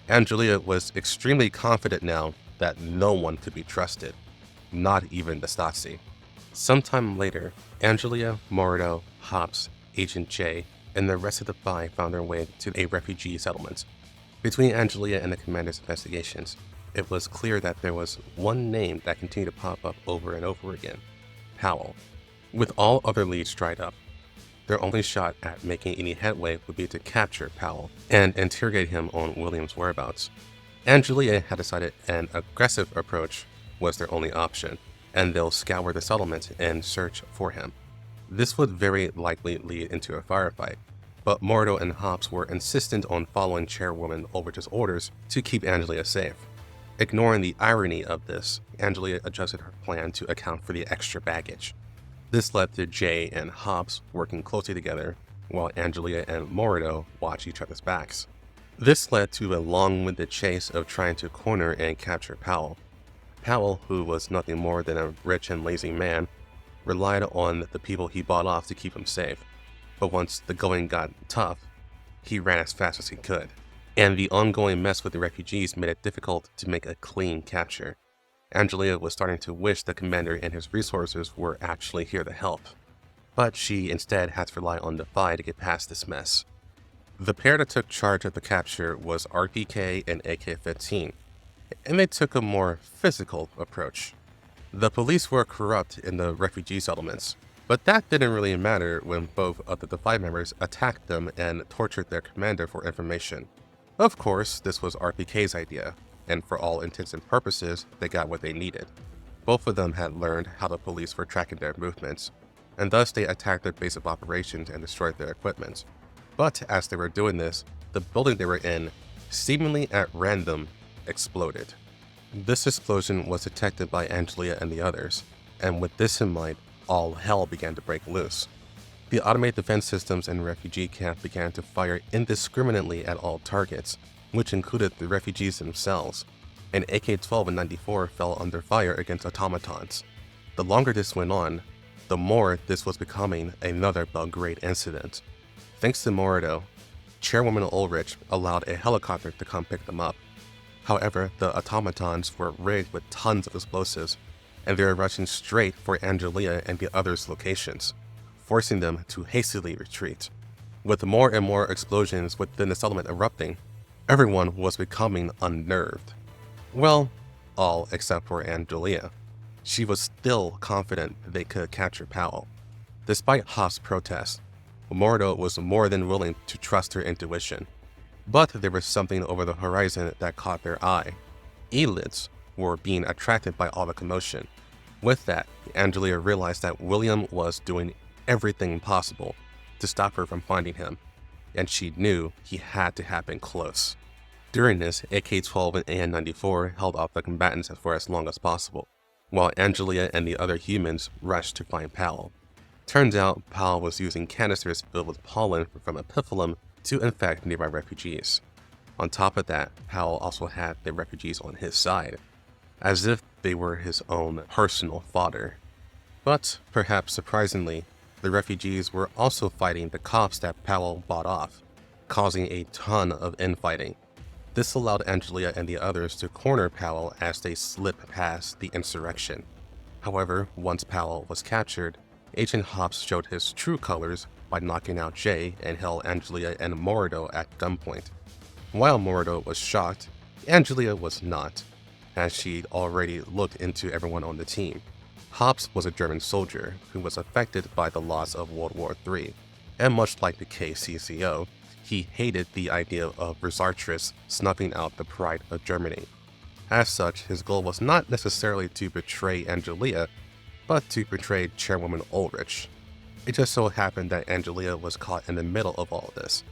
Angelia was extremely confident now that no one could be trusted, not even the Stasi. Sometime later, Angelia, Mordo, Hobbs, Agent J, and the rest of the Defy found their way to a refugee settlement. Between Angelia and the commander's investigations, it was clear that there was one name that continued to pop up over and over again: Powell. With all other leads dried up, their only shot at making any headway would be to capture Powell and interrogate him on William's whereabouts. Angelia had decided an aggressive approach was their only option, and they'll scour the settlement and search for him. This would very likely lead into a firefight, but Mordo and Hobbs were insistent on following Chairwoman Ulrich's orders to keep Angelia safe. Ignoring the irony of this, Angelia adjusted her plan to account for the extra baggage. This led to Jay and Hobbs working closely together, while Angelia and Mordo watched each other's backs. This led to a long-winded chase of trying to corner and capture Powell. Powell, who was nothing more than a rich and lazy man, relied on the people he bought off to keep him safe. But once the going got tough, he ran as fast as he could. And the ongoing mess with the refugees made it difficult to make a clean capture. Angelia was starting to wish the commander and his resources were actually here to help, but she instead had to rely on Defy to get past this mess. The pair that took charge of the capture was RPK and AK-15, and they took a more physical approach. The police were corrupt in the refugee settlements, but that didn't really matter when both of the Defy members attacked them and tortured their commander for information. Of course, this was RPK's idea, and for all intents and purposes, they got what they needed. Both of them had learned how the police were tracking their movements, and thus they attacked their base of operations and destroyed their equipment. But as they were doing this, the building they were in, seemingly at random, exploded. This explosion was detected by Angelia and the others, and with this in mind, all hell began to break loose. The automated defense systems in the refugee camp began to fire indiscriminately at all targets, which included the refugees themselves, and AK-12 and 94 fell under fire against automatons. The longer this went on, the more this was becoming another Belgrade incident. Thanks to Mordo, Chairwoman Ulrich allowed a helicopter to come pick them up. However, the automatons were rigged with tons of explosives, and they were rushing straight for Angelia and the others' locations, forcing them to hastily retreat. With more and more explosions within the settlement erupting, everyone was becoming unnerved. Well, all except for Angelia. She was still confident they could capture Powell. Despite Haas' protests, Mordo was more than willing to trust her intuition. But there was something over the horizon that caught their eye. Elids were being attracted by all the commotion. With that, Angelia realized that William was doing everything possible to stop her from finding him, and she knew he had to happen close. During this, AK-12 and AN-94 held off the combatants for as long as possible, while Angelia and the other humans rushed to find Powell. Turns out, Powell was using canisters filled with pollen from Epiphyllum to infect nearby refugees. On top of that, Powell also had the refugees on his side, as if they were his own personal fodder. But, perhaps surprisingly, the refugees were also fighting the cops that Powell bought off, causing a ton of infighting. This allowed Angelia and the others to corner Powell as they slipped past the insurrection. However, once Powell was captured, Agent Hobbs showed his true colors by knocking out Jay and held Angelia and Morido at gunpoint. While Morido was shocked, Angelia was not, as she'd already looked into everyone on the team. Hobbs was a German soldier who was affected by the loss of World War III, and much like the KCCO, he hated the idea of Resartress snuffing out the pride of Germany. As such, his goal was not necessarily to betray Angelia, but to betray Chairwoman Ulrich. It just so happened that Angelia was caught in the middle of all this,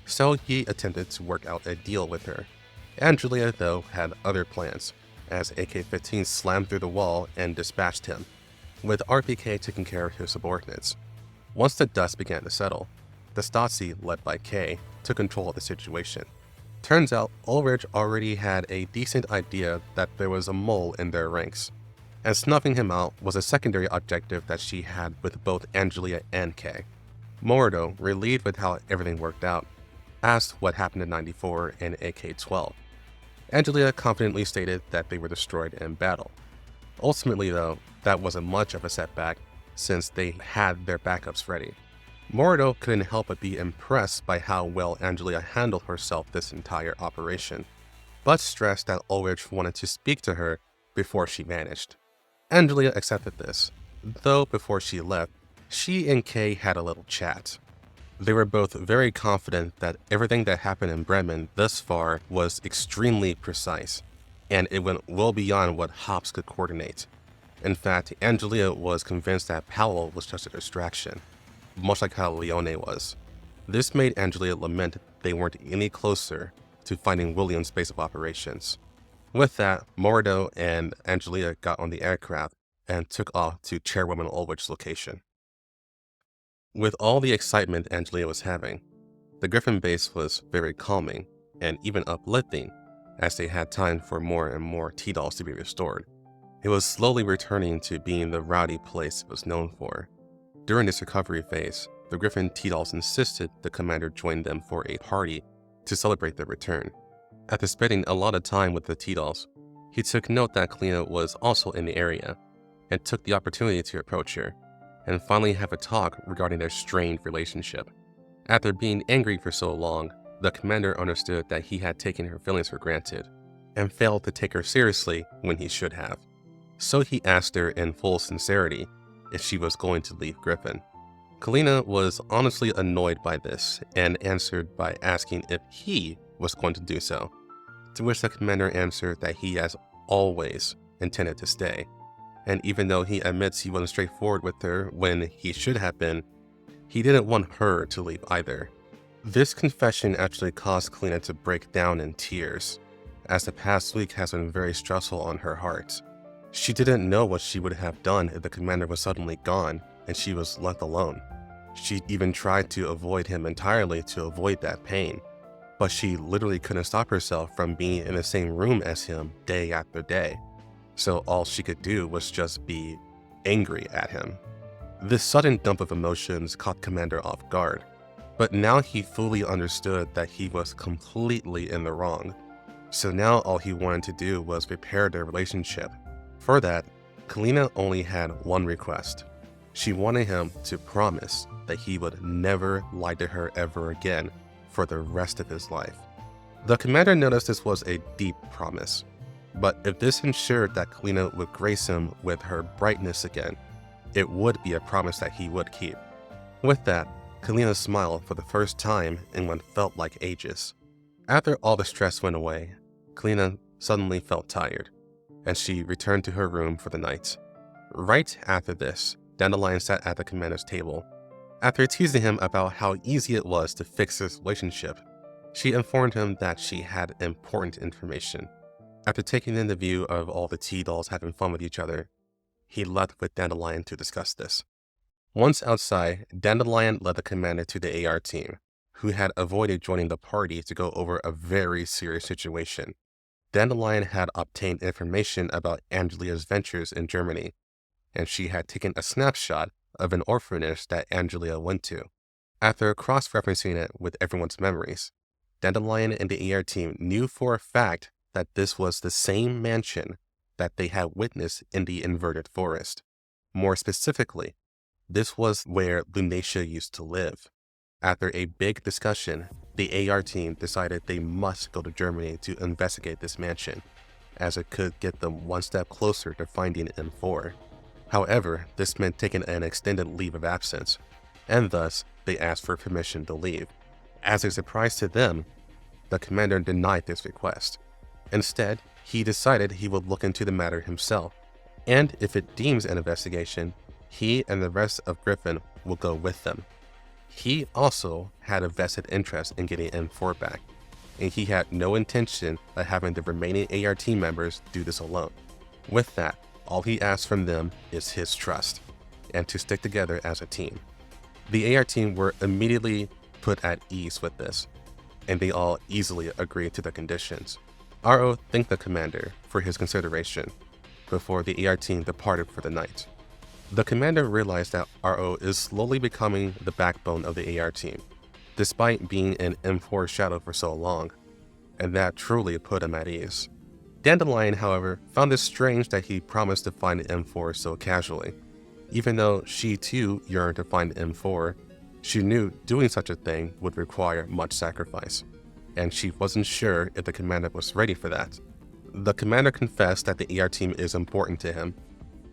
so he attempted to work out a deal with her. Angelia, though, had other plans, as AK-15 slammed through the wall and dispatched him, with RPK taking care of his subordinates. Once the dust began to settle, the Stasi, led by K, took control of the situation. Turns out Ulrich already had a decent idea that there was a mole in their ranks, and snuffing him out was a secondary objective that she had with both Angelia and K. Morido, relieved with how everything worked out, asked what happened in 94 and AK-12. Angelia confidently stated that they were destroyed in battle. Ultimately, though, that wasn't much of a setback since they had their backups ready. Morido couldn't help but be impressed by how well Angelia handled herself this entire operation, but stressed that Ulrich wanted to speak to her before she vanished. Angelia accepted this, though before she left, she and Kay had a little chat. They were both very confident that everything that happened in Bremen thus far was extremely precise, and it went well beyond what Hobbs could coordinate. In fact, Angelia was convinced that Powell was just a distraction, much like how Leone was. This made Angelia lament they weren't any closer to finding William's base of operations. With that, Morido and Angelia got on the aircraft and took off to Chairwoman Ulrich's location. With all the excitement Angelia was having, the Griffin base was very calming and even uplifting as they had time for more and more T-dolls to be restored. It was slowly returning to being the rowdy place it was known for. During this recovery phase, the Griffin T-dolls insisted the commander join them for a party to celebrate their return. After spending a lot of time with the T-dolls, he took note that Kalina was also in the area and took the opportunity to approach her and finally have a talk regarding their strained relationship. After being angry for so long, the commander understood that he had taken her feelings for granted and failed to take her seriously when he should have. So he asked her in full sincerity if she was going to leave Griffin. Kalina was honestly annoyed by this and answered by asking if he was going to do so, to which the commander answered that he has always intended to stay. And even though he admits he wasn't straightforward with her when he should have been, he didn't want her to leave either. This confession actually caused Kalina to break down in tears, as the past week has been very stressful on her heart. She didn't know what she would have done if the commander was suddenly gone and she was left alone. She even tried to avoid him entirely to avoid that pain, but she literally couldn't stop herself from being in the same room as him day after day. So all she could do was just be angry at him. This sudden dump of emotions caught Commander off guard. But now he fully understood that he was completely in the wrong. So now all he wanted to do was repair their relationship. For that, Kalina only had one request. She wanted him to promise that he would never lie to her ever again for the rest of his life. The commander noticed this was a deep promise, but if this ensured that Kalina would grace him with her brightness again, it would be a promise that he would keep. With that, Kalina smiled for the first time in what felt like ages. After all the stress went away, Kalina suddenly felt tired, and she returned to her room for the night. Right after this, Dandelion sat at the commander's table. After teasing him about how easy it was to fix this relationship, she informed him that she had important information. After taking in the view of all the tea dolls having fun with each other, he left with Dandelion to discuss this. Once outside, Dandelion led the commander to the AR team, who had avoided joining the party to go over a very serious situation. Dandelion had obtained information about Angelia's ventures in Germany, and she had taken a snapshot of an orphanage that Angelia went to. After cross-referencing it with everyone's memories, Dandelion and the AR team knew for a fact that this was the same mansion that they had witnessed in the inverted forest. More specifically, this was where Lunacia used to live. After a big discussion, the AR team decided they must go to Germany to investigate this mansion, as it could get them one step closer to finding M4. However, this meant taking an extended leave of absence, and thus they asked for permission to leave. As a surprise to them, the commander denied this request. Instead, he decided he would look into the matter himself, and if it deems an investigation, he and the rest of Griffin will go with them. He also had a vested interest in getting M4 back, and he had no intention of having the remaining AR team members do this alone. With that, all he asked from them is his trust, and to stick together as a team. The AR team were immediately put at ease with this, and they all easily agreed to the conditions. RO thanked the commander for his consideration before the AR team departed for the night. The commander realized that RO is slowly becoming the backbone of the AR team, despite being in M4 shadow for so long, and that truly put him at ease. Dandelion, however, found it strange that he promised to find M4 so casually. Even though she too yearned to find M4, she knew doing such a thing would require much sacrifice, and she wasn't sure if the commander was ready for that. The commander confessed that the AR team is important to him,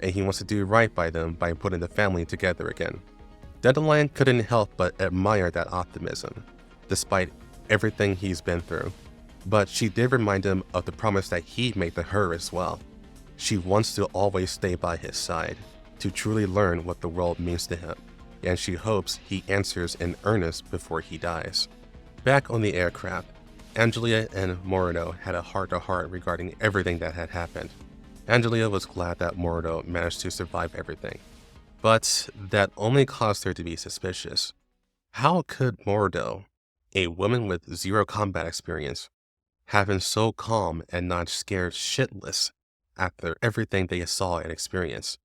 and he wants to do right by them by putting the family together again. Dandelion couldn't help but admire that optimism, despite everything he's been through. But she did remind him of the promise that he made to her as well. She wants to always stay by his side, to truly learn what the world means to him, and she hopes he answers in earnest before he dies. Back on the aircraft, Angelia and Morodo had a heart-to-heart regarding everything that had happened. Angelia was glad that Morodo managed to survive everything, but that only caused her to be suspicious. How could Morodo, a woman with zero combat experience, have been so calm and not scared shitless after everything they saw and experienced?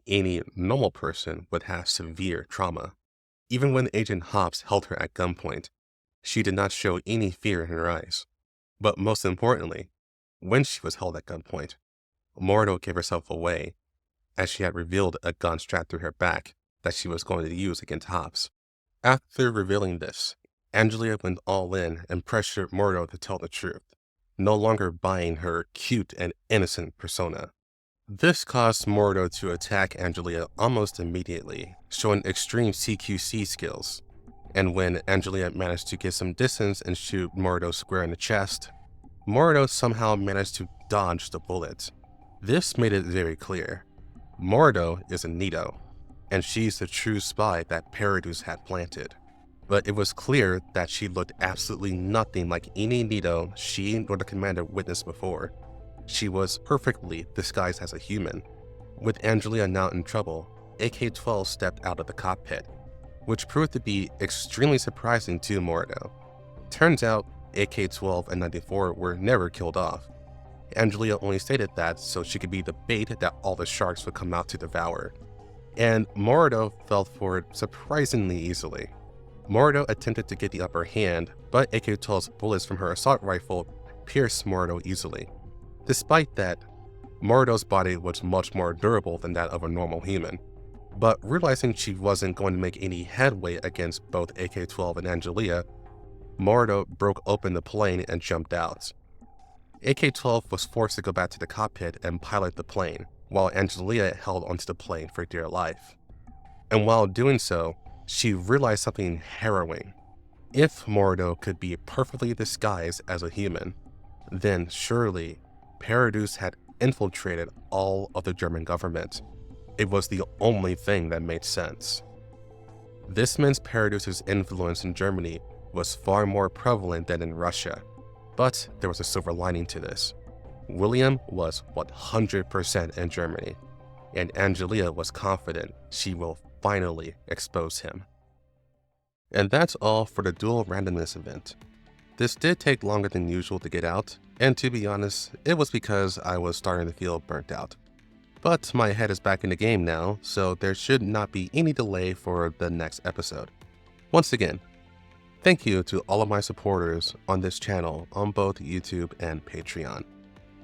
Any normal person would have severe trauma. Even when Agent Hobbs held her at gunpoint, she did not show any fear in her eyes. But most importantly, when she was held at gunpoint, Morodo gave herself away, as she had revealed a gun strapped to her back that she was going to use against Hobbs. After revealing this, Angelia went all in and pressured Morodo to tell the truth, no longer buying her cute and innocent persona. This caused Morodo to attack Angelia almost immediately, showing extreme CQC skills. And when Angelia managed to get some distance and shoot Morodo square in the chest, Morodo somehow managed to dodge the bullet. This made it very clear. Morodo is a Nido, and she's the true spy that Paradus had planted. But it was clear that she looked absolutely nothing like any Nido she or the commander witnessed before. She was perfectly disguised as a human. With Angelia now in trouble, AK-12 stepped out of the cockpit, which proved to be extremely surprising to Morodo. Turns out, AK-12 and 94 were never killed off. Angelia only stated that so she could be the bait that all the sharks would come out to devour. And Morodo fell for it surprisingly easily. Morido attempted to get the upper hand, but AK-12's bullets from her assault rifle pierced Morido easily. Despite that, Morido's body was much more durable than that of a normal human. But realizing she wasn't going to make any headway against both AK-12 and Angelia, Morido broke open the plane and jumped out. AK-12 was forced to go back to the cockpit and pilot the plane, while Angelia held onto the plane for dear life. And while doing so, she realized something harrowing. If Morido could be perfectly disguised as a human, then surely Paradus had infiltrated all of the German government. It was the only thing that made sense. This means Paradus's influence in Germany was far more prevalent than in Russia. But there was a silver lining to this. William was 100% in Germany, and Angelia was confident she will finally expose him. And that's all for the Dual Randomness event. This did take longer than usual to get out, and to be honest, it was because I was starting to feel burnt out. But my head is back in the game now, so there should not be any delay for the next episode. Once again, thank you to all of my supporters on this channel on both YouTube and Patreon.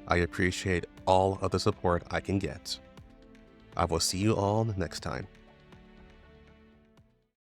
I appreciate all of the support I can get. I will see you all next time.